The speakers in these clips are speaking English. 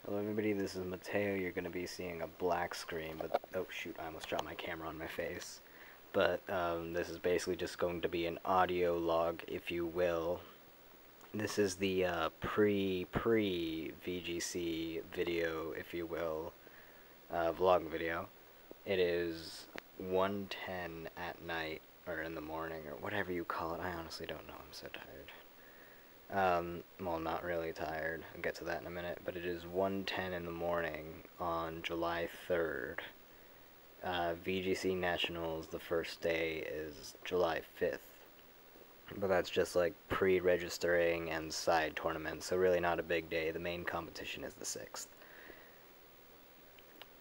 Hello everybody, this is Mateo. You're going to be seeing a black screen, but oh shoot, I almost dropped my camera on my face. But this is basically just going to be an audio log, if you will. This is the Pre-Pre-VGC video, if you will, vlog video. It is 1:10 at night, or in the morning, or whatever you call it. I honestly don't know, I'm so tired. Well, not really tired. I'll get to that in a minute, but it is 1:10 in the morning on July 3rd. VGC Nationals, the first day is July 5th. But that's just like pre-registering and side tournaments, so really not a big day. The main competition is the 6th.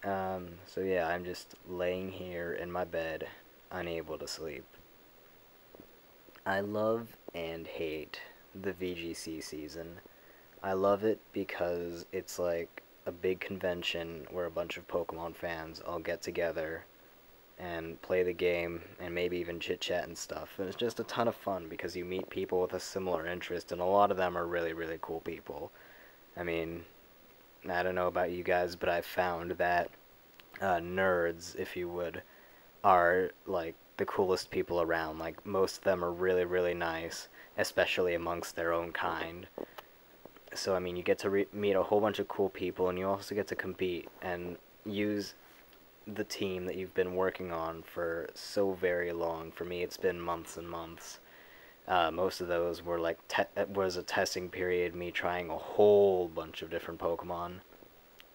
So yeah, I'm just laying here in my bed, unable to sleep. I love and hate the VGC season. I love it because it's like a big convention where a bunch of Pokemon fans all get together and play the game and maybe even chit-chat and stuff. And it's just a ton of fun because you meet people with a similar interest, and a lot of them are really, really cool people. I mean, I don't know about you guys, but I've found that nerds, if you would, are like the coolest people around. Like, most of them are really, really nice, especially amongst their own kind. So, I mean, you get to meet a whole bunch of cool people, and you also get to compete and use the team that you've been working on for so very long. For me, it's been months and months. Most of those were like was a testing period, me trying a whole bunch of different Pokemon,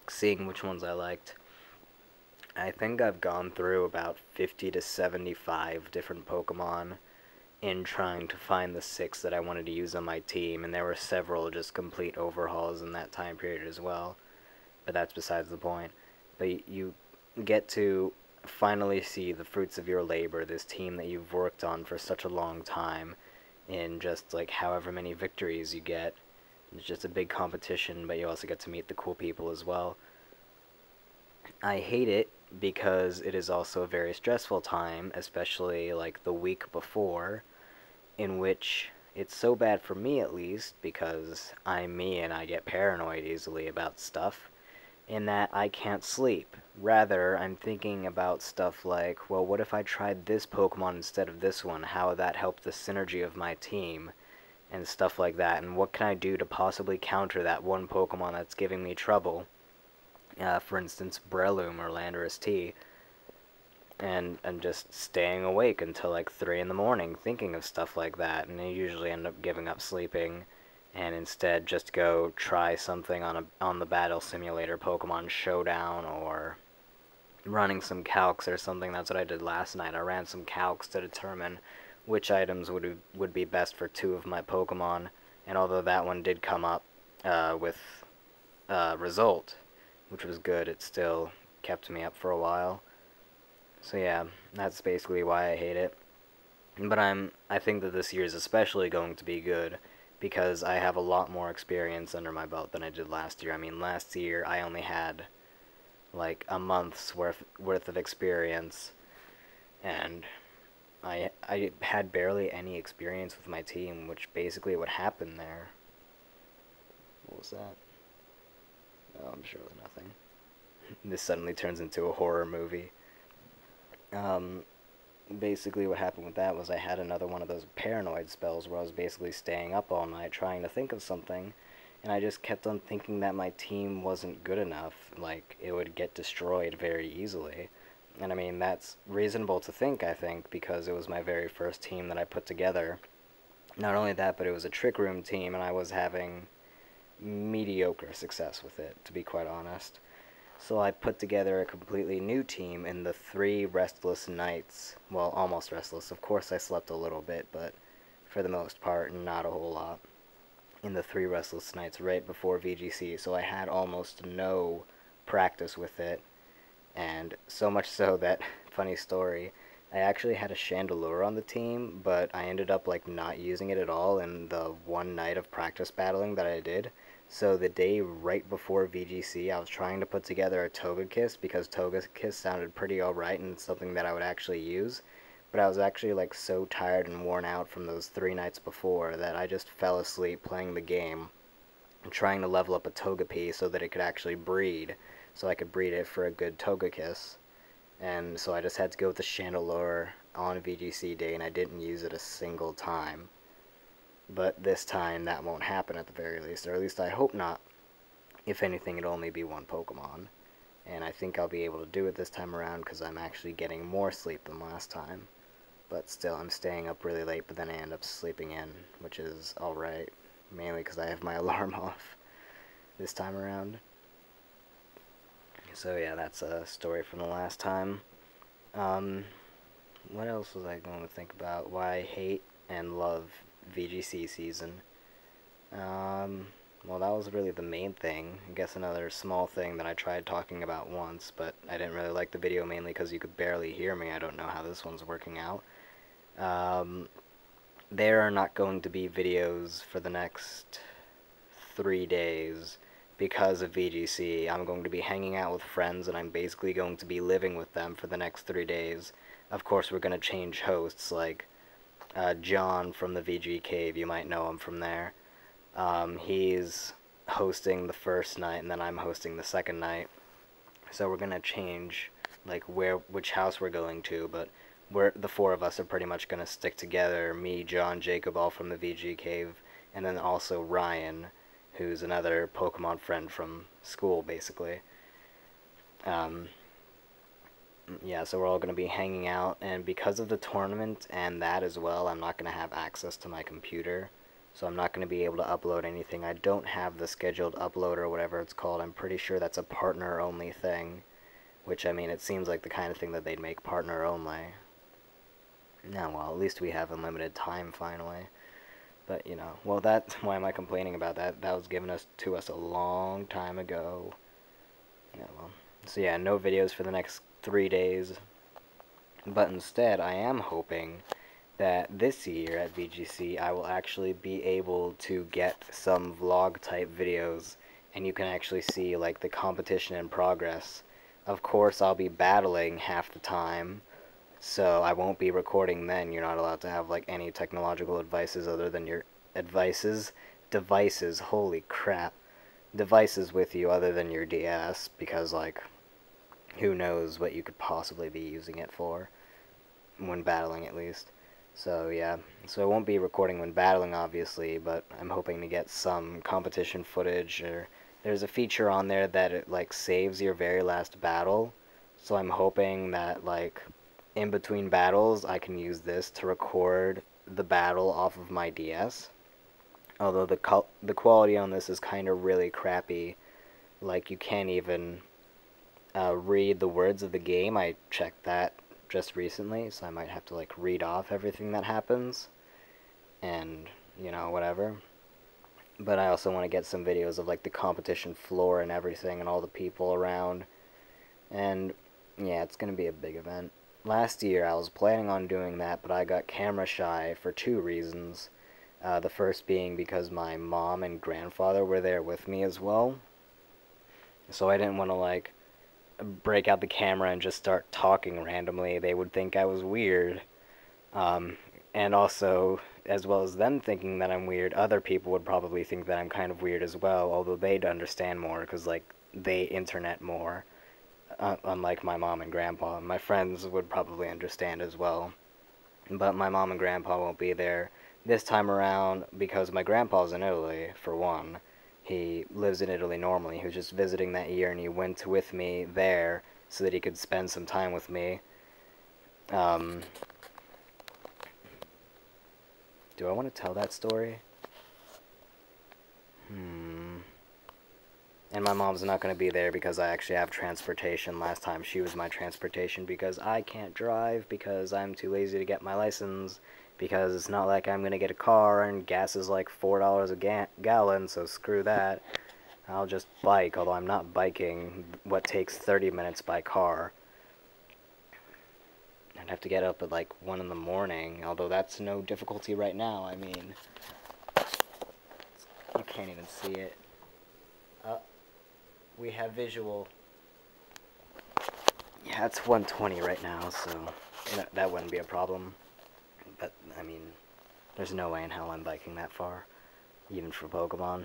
seeing which ones I liked. I think I've gone through about 50 to 75 different Pokemon in trying to find the 6 that I wanted to use on my team, and there were several just complete overhauls in that time period as well, but that's besides the point. But you get to finally see the fruits of your labor, this team that you've worked on for such a long time, in just like however many victories you get. It's just a big competition, but you also get to meet the cool people as well. I hate it because it is also a very stressful time, especially like the week before, in which it's so bad for me, at least, because I'm me and I get paranoid easily about stuff, in that I can't sleep. Rather, I'm thinking about stuff like, well, what if I tried this Pokemon instead of this one? How would that help the synergy of my team? And stuff like that. And what can I do to possibly counter that one Pokemon that's giving me trouble? For instance, Breloom or Landorus T. And I'm just staying awake until like 3 in the morning thinking of stuff like that. And I usually end up giving up sleeping and instead just go try something on the Battle Simulator, Pokemon Showdown, or running some calcs or something. That's what I did last night. I ran some calcs to determine which items would be best for 2 of my Pokemon, and although that one did come up with result, which was good, it still kept me up for a while. So yeah, that's basically why I hate it. But I think that this year is especially going to be good because I have a lot more experience under my belt than I did last year. I mean, last year I only had like a month's worth of experience, and I had barely any experience with my team, which basically what happened there. What was that? Oh, I'm sure it was nothing. This suddenly turns into a horror movie. Basically what happened with that was I had another one of those paranoid spells where I was basically staying up all night trying to think of something, and I just kept on thinking that my team wasn't good enough, like it would get destroyed very easily. And I mean, that's reasonable to think, I think, because it was my very first team that I put together. Not only that, but it was a Trick Room team, and I was having mediocre success with it, to be quite honest. So I put together a completely new team in the 3 restless nights. Well, almost restless. Of course I slept a little bit, but for the most part, not a whole lot. In the 3 restless nights right before VGC, so I had almost no practice with it. And so much so that, funny story, I actually had a Chandelure on the team, but I ended up like not using it at all in the one night of practice battling that I did. So the day right before VGC, I was trying to put together a Togekiss because Togekiss sounded pretty alright and something that I would actually use. But I was actually like so tired and worn out from those 3 nights before that I just fell asleep playing the game I'm trying to level up a Togepi so that it could actually breed, so I could breed it for a good Togekiss. And so I just had to go with the Chandelure on VGC day, and I didn't use it a single time. But this time that won't happen at the very least, or at least I hope not. If anything, it'll only be one Pokemon. And I think I'll be able to do it this time around because I'm actually getting more sleep than last time. But still, I'm staying up really late, but then I end up sleeping in, which is alright. Mainly because I have my alarm off this time around. So yeah, that's a story from the last time. What else was I going to think about? Why I hate and love VGC season. Well, that was really the main thing. I guess another small thing that I tried talking about once, but I didn't really like the video mainly because you could barely hear me. I don't know how this one's working out. There are not going to be videos for the next 3 days because of VGC. I'm going to be hanging out with friends, and I'm basically going to be living with them for the next 3 days. Of course, we're going to change hosts, like John from the VG Cave, you might know him from there. He's hosting the first night, and then I'm hosting the second night. So we're gonna change, like, which house we're going to, but the four of us are pretty much gonna stick together. Me, John, Jacob, all from the VG Cave, and then also Ryan, who's another Pokemon friend from school, basically. Yeah, so we're all gonna be hanging out, and because of the tournament and that as well, I'm not gonna have access to my computer. So I'm not going to be able to upload anything. I don't have the scheduled upload or whatever it's called. I'm pretty sure that's a partner-only thing. Which, I mean, it seems like the kind of thing that they'd make partner-only. Now, well, at least we have unlimited time, finally. But, you know, well, why am I complaining about that? That was given to us a long time ago. Yeah, well, so yeah, no videos for the next 3 days. But instead, I am hoping that this year at VGC I will actually be able to get some vlog type videos, and you can actually see like the competition in progress. Of course, I'll be battling half the time, so I won't be recording then. You're not allowed to have like any technological devices other than your devices, holy crap, devices with you other than your DS, because like who knows what you could possibly be using it for when battling, at least. So yeah, so I won't be recording when battling, obviously, but I'm hoping to get some competition footage. Or there's a feature on there that it like saves your very last battle, so I'm hoping that like in between battles I can use this to record the battle off of my DS. Although the quality on this is kind of really crappy, like you can't even read the words of the game. I checked that just recently, so I might have to like read off everything that happens, and you know, whatever. But I also want to get some videos of like the competition floor and everything and all the people around, and yeah, it's gonna be a big event. Last year I was planning on doing that, but I got camera shy for 2 reasons. The first being because my mom and grandfather were there with me as well, so I didn't want to like break out the camera and just start talking randomly. They would think I was weird. And also, as well as them thinking that I'm weird, other people would probably think that I'm kind of weird as well, although they'd understand more, because, like, they internet more, unlike my mom and grandpa. My friends would probably understand as well. But my mom and grandpa won't be there this time around, because my grandpa's in Italy, for one. He lives in Italy normally. He was just visiting that year, and he went with me there so that he could spend some time with me. Do I want to tell that story? And my mom's not going to be there because I actually have transportation. Last time she was my transportation because I can't drive because I'm too lazy to get my license. Because it's not like I'm going to get a car, and gas is like $4 a gallon, so screw that. I'll just bike, although I'm not biking what takes 30 minutes by car. I'd have to get up at like 1 in the morning, although that's no difficulty right now. I mean, you can't even see it. We have visual. Yeah, it's 1:20 right now, so that wouldn't be a problem. But, I mean, there's no way in hell I'm biking that far, even for Pokemon.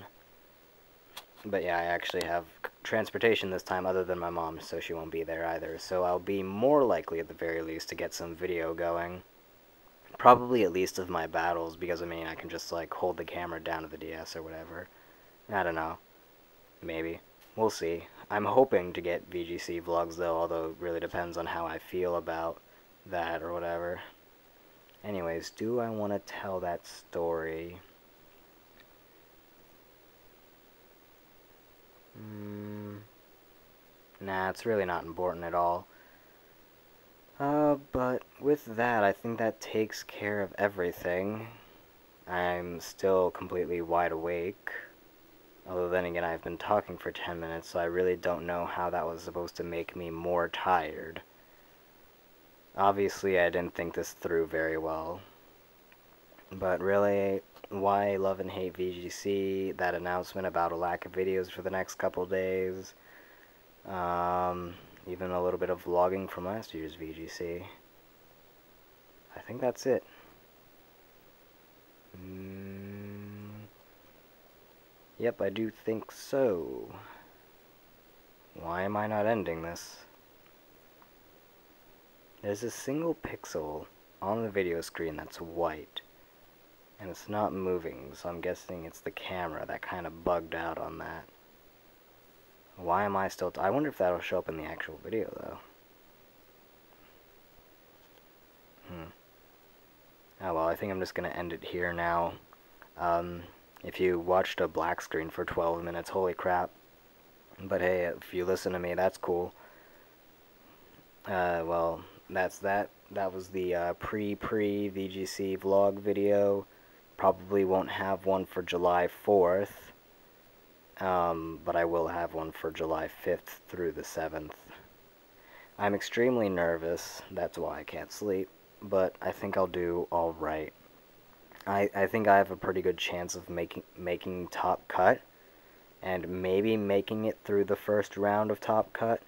But yeah, I actually have transportation this time other than my mom, so she won't be there either. So I'll be more likely at the very least to get some video going. Probably at least of my battles, because I mean, I can just like hold the camera down to the DS or whatever. I don't know. Maybe. We'll see. I'm hoping to get VGC vlogs though, although it really depends on how I feel about that or whatever. Anyways, do I want to tell that story? Nah, it's really not important at all. But with that, I think that takes care of everything. I'm still completely wide awake. Although then again, I've been talking for 10 minutes, so I really don't know how that was supposed to make me more tired. Obviously, I didn't think this through very well. But really, why love and hate VGC, that announcement about a lack of videos for the next couple days, even a little bit of vlogging from last year's VGC. I think that's it. Yep, I do think so. Why am I not ending this? There's a single pixel on the video screen that's white, and it's not moving, so I'm guessing it's the camera that kind of bugged out on that. Why am I still... I wonder if that'll show up in the actual video, though. Oh well, I think I'm just going to end it here now. If you watched a black screen for 12 minutes, holy crap. But hey, if you listen to me, that's cool. Well, that's that. That was the Pre-Pre-VGC vlog video. Probably won't have one for July 4th. But I will have one for July 5th through the 7th. I'm extremely nervous, that's why I can't sleep, but I think I'll do alright. I think I have a pretty good chance of making Top Cut, and maybe making it through the first round of Top Cut,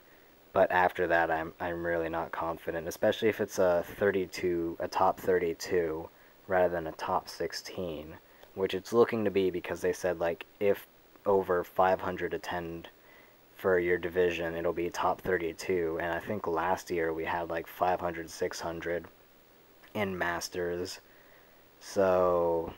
but after that I'm really not confident, especially if it's a top 32, rather than a top 16, which it's looking to be because they said, like, if over 500 attend for your division, it'll be top 32, and I think last year we had like 500, 600 in Masters, so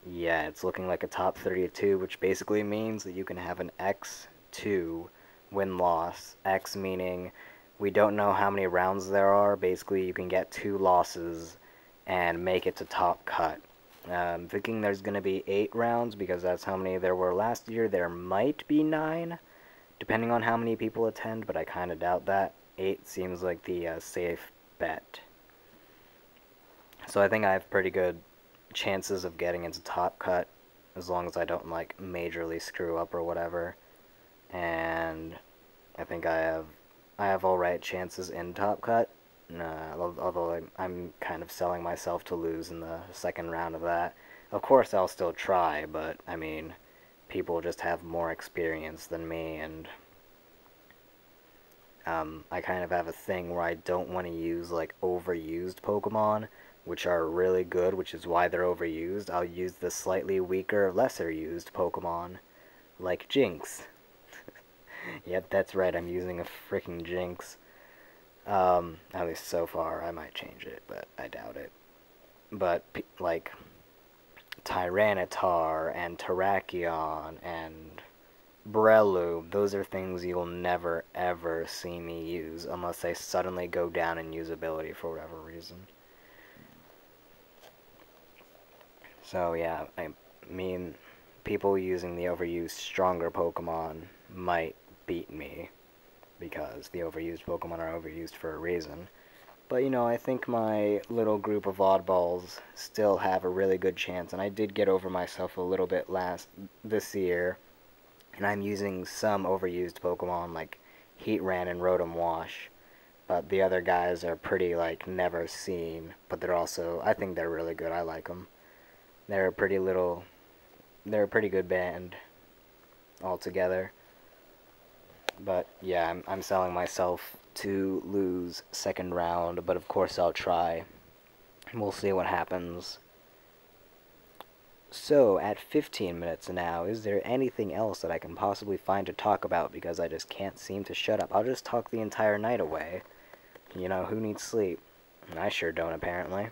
yeah, it's looking like a top 32, which basically means that you can have an X2 win-loss, X meaning we don't know how many rounds there are, basically you can get 2 losses and make it to Top Cut. I'm thinking there's going to be 8 rounds, because that's how many there were last year. There might be 9, depending on how many people attend, but I kind of doubt that. 8 seems like the safe bet. So I think I have pretty good chances of getting into Top Cut, as long as I don't, like, majorly screw up or whatever. And I think I have alright chances in Top Cut, although I'm kind of selling myself to lose in the second round of that. Of course I'll still try, but, I mean, people just have more experience than me, and I kind of have a thing where I don't want to use, like, overused Pokemon, which are really good, which is why they're overused. I'll use the slightly weaker, lesser used Pokemon, like Jinx. Yep, that's right, I'm using a freaking Jinx. At least so far. I might change it, but I doubt it. But, like, Tyranitar and Terrakion and Breloom, those are things you'll never ever see me use unless they suddenly go down in usability for whatever reason. So yeah, I mean, people using the overused stronger Pokemon might beat me, because the overused Pokemon are overused for a reason. But, you know, I think my little group of oddballs still have a really good chance, and I did get over myself a little bit this year, and I'm using some overused Pokemon like Heatran and Rotom Wash, but the other guys are pretty, like, never seen, but they're also, I think they're really good. I like them. They're a pretty good band altogether. But yeah, I'm selling myself to lose second round, but of course I'll try. We'll see what happens. So, at 15 minutes now, is there anything else that I can possibly find to talk about because I just can't seem to shut up? I'll just talk the entire night away. You know, who needs sleep? And I sure don't, apparently.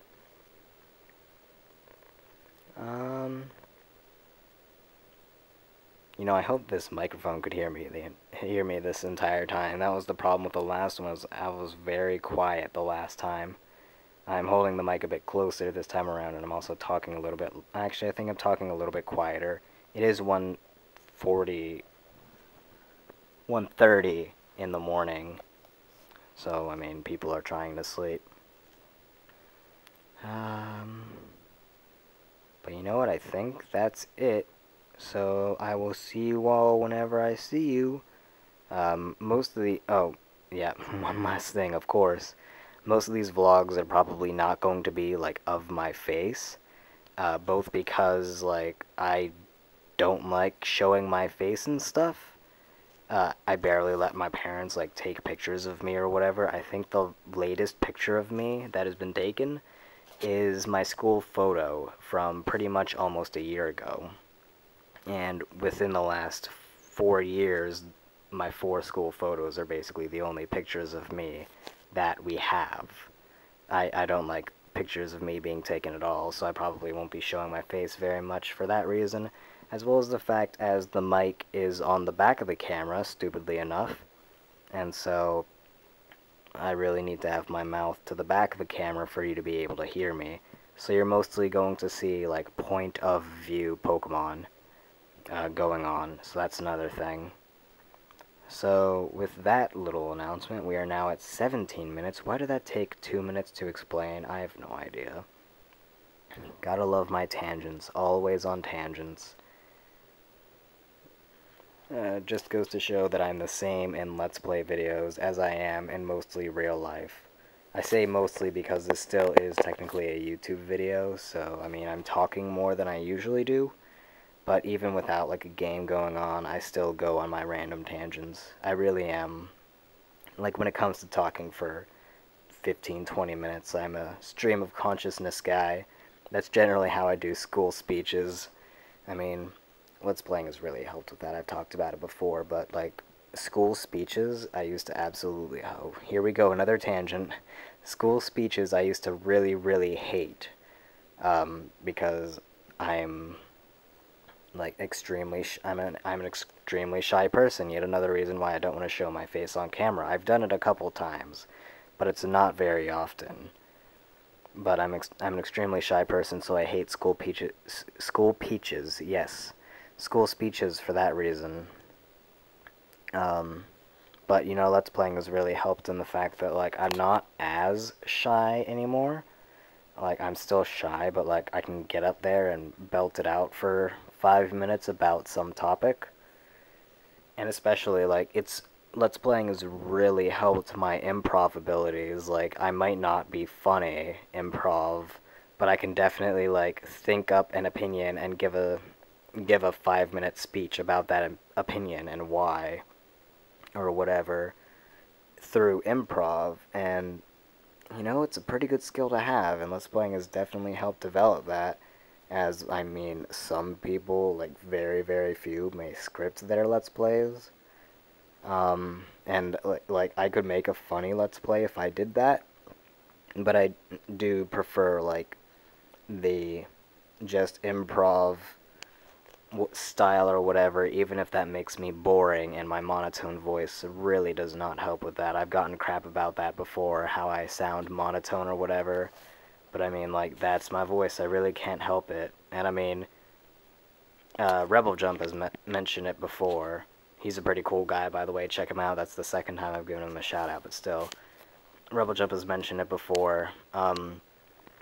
You know, I hope this microphone could hear me this entire time. That was the problem with the last one, was I was very quiet the last time. I'm holding the mic a bit closer this time around, and I'm also talking a little bit... Actually, I think I'm talking a little bit quieter. It is 1:30 in the morning. So, I mean, people are trying to sleep. But you know what? I think that's it. So, I will see you all whenever I see you. Most of the... Oh, yeah, one last thing, of course. Most of these vlogs are probably not going to be, like, of my face. Both because, like, I don't like showing my face and stuff. I barely let my parents, like, take pictures of me or whatever. I think the latest picture of me that has been taken is my school photo from pretty much almost a year ago. And within the last 4 years, my 4 school photos are basically the only pictures of me that we have. I don't like pictures of me being taken at all, so I probably won't be showing my face very much for that reason, as well as the fact as the mic is on the back of the camera, stupidly enough, and so I really need to have my mouth to the back of the camera for you to be able to hear me. So you're mostly going to see, like, point of view Pokemon going on, so that's another thing. So, with that little announcement, we are now at 17 minutes. Why did that take 2 minutes to explain? I have no idea. Gotta love my tangents. Always on tangents. Just goes to show that I'm the same in Let's Play videos as I am in mostly real life. I say mostly because this still is technically a YouTube video, so, I mean, I'm talking more than I usually do. But even without, like, a game going on, I still go on my random tangents. I really am. Like, when it comes to talking for 15-20 minutes, I'm a stream of consciousness guy. That's generally how I do school speeches. I mean, Let's Playing has really helped with that. I've talked about it before, but, like, school speeches, I used to absolutely... Oh, here we go, another tangent. School speeches I used to really, really hate. Because I'm... like, I'm an extremely shy person. Yet another reason why I don't want to show my face on camera. I've done it a couple times, but it's not very often. But I'm an extremely shy person, so I hate school speeches. Yes, school speeches for that reason. But you know, Let's Playing has really helped in the fact that, like, I'm not as shy anymore. Like, I'm still shy, but, like, I can get up there and belt it out for 5 minutes about some topic. And especially, like, Let's Playing has really helped my improv abilities. Like, I might not be funny improv, but I can definitely, like, think up an opinion and give a 5-minute speech about that opinion and why, or whatever, through improv. And you know, it's a pretty good skill to have, and Let's Playing has definitely helped develop that, as, I mean, some people, like, very, very few, may script their Let's Plays, and, like, I could make a funny Let's Play if I did that, but I do prefer, like, the just improv style or whatever, even if that makes me boring, and my monotone voice really does not help with that. I've gotten crap about that before, how I sound monotone or whatever, but I mean, like, that's my voice. I really can't help it. And I mean, Rebel Jump has mentioned it before. He's a pretty cool guy, by the way. Check him out. That's the second time I've given him a shout out, but still. Rebel Jump has mentioned it before.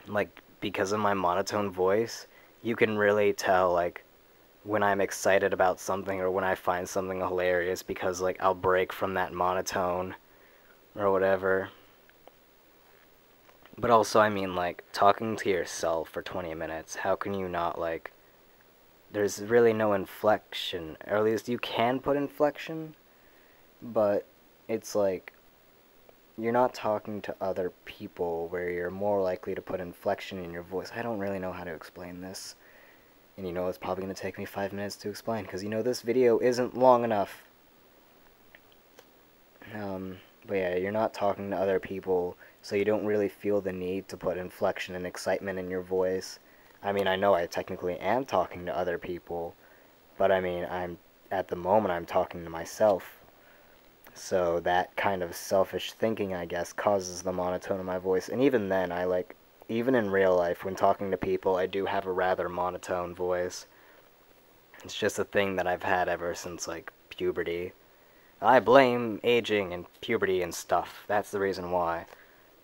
Like, because of my monotone voice, you can really tell, like, when I'm excited about something or when I find something hilarious, because, like, I'll break from that monotone or whatever. But also, I mean, like, talking to yourself for 20 minutes, how can you not, like, there's really no inflection, or at least you can put inflection, but it's like, you're not talking to other people where you're more likely to put inflection in your voice. I don't really know how to explain this. And you know, it's probably going to take me 5 minutes to explain, because you know this video isn't long enough. But yeah, you're not talking to other people, so you don't really feel the need to put inflection and excitement in your voice. I mean, I know I technically am talking to other people, but I mean, at the moment, I'm talking to myself. So that kind of selfish thinking, I guess, causes the monotone of my voice. And even then, even in real life, when talking to people, I do have a rather monotone voice. It's just a thing that I've had ever since, like, puberty. I blame aging and puberty and stuff. That's the reason why.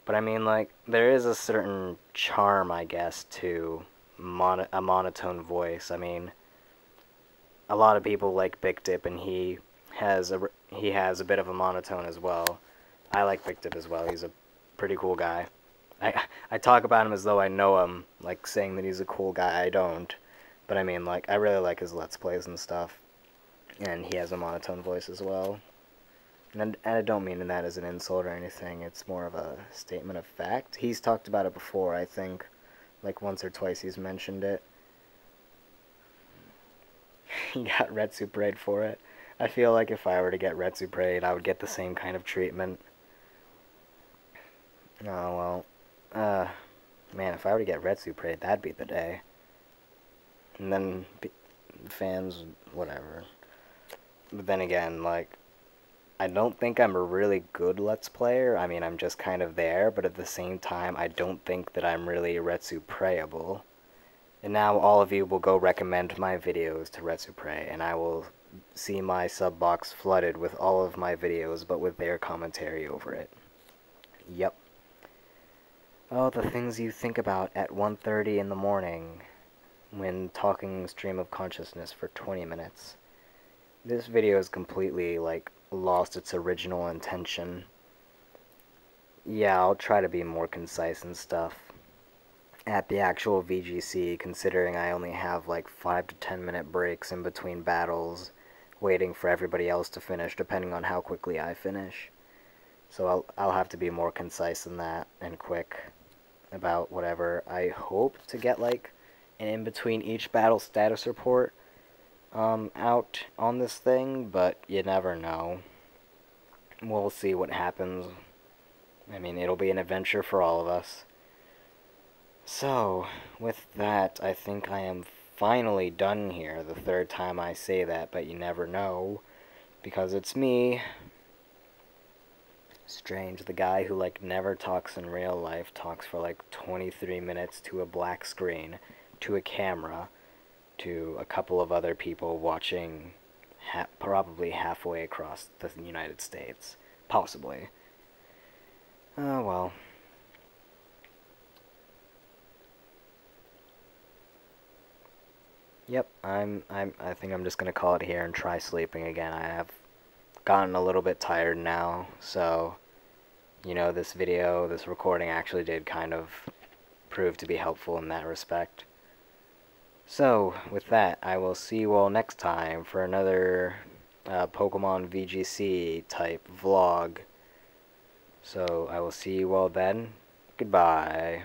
But I mean, like, there is a certain charm, I guess, to a monotone voice. I mean, a lot of people like Big Dip, and he has a bit of a monotone as well. I like Big Dip as well. He's a pretty cool guy. I talk about him as though I know him, like saying that he's a cool guy. I don't. But I mean, like, I really like his Let's Plays and stuff. And he has a monotone voice as well. And I don't mean that as an insult or anything. It's more of a statement of fact. He's talked about it before, I think. Like, once or twice he's mentioned it. He got Retsu Parade for it. I feel like if I were to get Retsu Parade, I would get the same kind of treatment. Oh, well. Man, if I were to get Retsu Parade, that'd be the day. And then, fans, whatever. But then again, like, I don't think I'm a really good Let's Player. I mean, I'm just kind of there, but at the same time, I don't think that I'm really Retsu Prayable. And now all of you will go recommend my videos to Retsu Pray, and I will see my sub box flooded with all of my videos, but with their commentary over it. Yep. Oh, the things you think about at 1:30 in the morning when talking stream of consciousness for 20 minutes. This video is completely, like, lost its original intention. Yeah, I'll try to be more concise and stuff at the actual VGC, considering I only have like 5 to 10 minute breaks in between battles, waiting for everybody else to finish, depending on how quickly I finish. So I'll have to be more concise than that, and quick about whatever. I hope to get like an in-between each battle status report out on this thing, but you never know. We'll see what happens. I mean, it'll be an adventure for all of us. So, with that, I think I am finally done here. The third time I say that, but you never know, because it's me. Strange, the guy who, like, never talks in real life talks for, like, 23 minutes to a black screen, to a camera, to a couple of other people watching probably halfway across the United States. Possibly. Oh, well. Yep, I think I'm just gonna call it here and try sleeping again. I have gotten a little bit tired now, so, you know, this recording actually did kind of prove to be helpful in that respect. So, with that, I will see you all next time for another Pokemon VGC type vlog. So, I will see you all then. Goodbye.